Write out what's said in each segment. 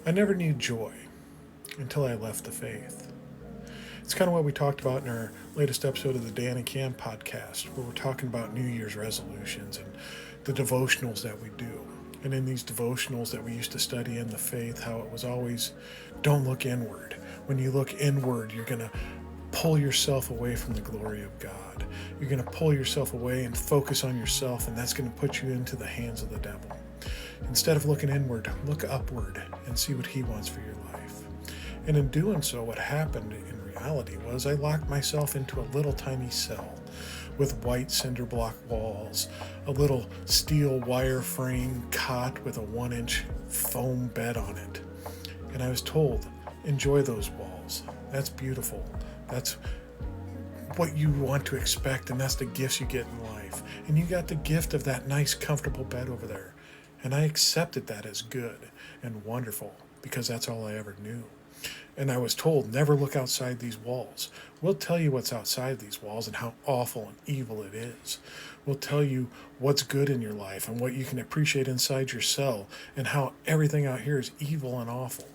I never knew joy until I left the faith. It's kind of what we talked about in our latest episode of the Dan and Cam podcast, where we're talking about New Year's resolutions and the devotionals that we do. And in these devotionals that we used to study in the faith, how it was always don't look inward. When you look inward, you're going to pull yourself away from the glory of God. You're going to pull yourself away and focus on yourself, and that's going to put you into the hands of the devil. Instead of looking inward, look upward and see what he wants for your life. And in doing so, what happened in reality was I locked myself into a little tiny cell with white cinder block walls, a little steel wire frame cot with a 1-inch foam bed on it. And I was told, enjoy those walls. That's beautiful. That's what you want to expect, and that's the gifts you get in life. And you got the gift of that nice, comfortable bed over there. And I accepted that as good and wonderful because that's all I ever knew. And I was told, never look outside these walls. We'll tell you what's outside these walls and how awful and evil it is. We'll tell you what's good in your life and what you can appreciate inside your cell and how everything out here is evil and awful.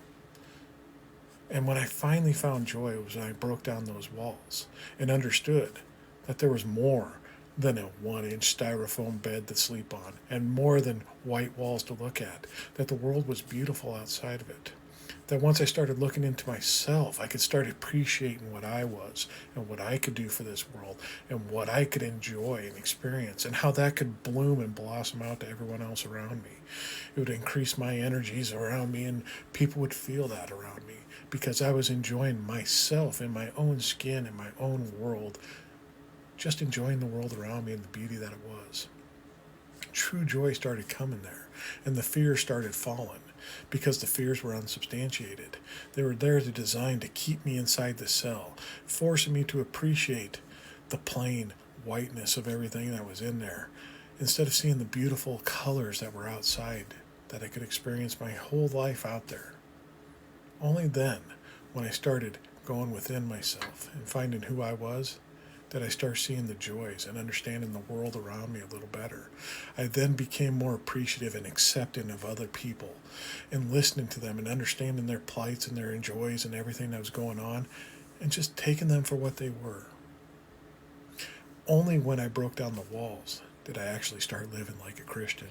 And when I finally found joy, it was when I broke down those walls and understood that there was more than a 1-inch styrofoam bed to sleep on and more than white walls to look at, that the world was beautiful outside of it. That once I started looking into myself, I could start appreciating what I was and what I could do for this world and what I could enjoy and experience and how that could bloom and blossom out to everyone else around me. It would increase my energies around me and people would feel that around me because I was enjoying myself in my own skin, in my own world, just enjoying the world around me and the beauty that it was. True joy started coming there, and the fear started falling because the fears were unsubstantiated. They were there to design to keep me inside the cell, forcing me to appreciate the plain whiteness of everything that was in there, instead of seeing the beautiful colors that were outside, that I could experience my whole life out there. Only then, when I started going within myself and finding who I was, did I start seeing the joys and understanding the world around me a little better. I then became more appreciative and accepting of other people and listening to them and understanding their plights and their joys and everything that was going on and just taking them for what they were. Only when I broke down the walls did I actually start living like a Christian.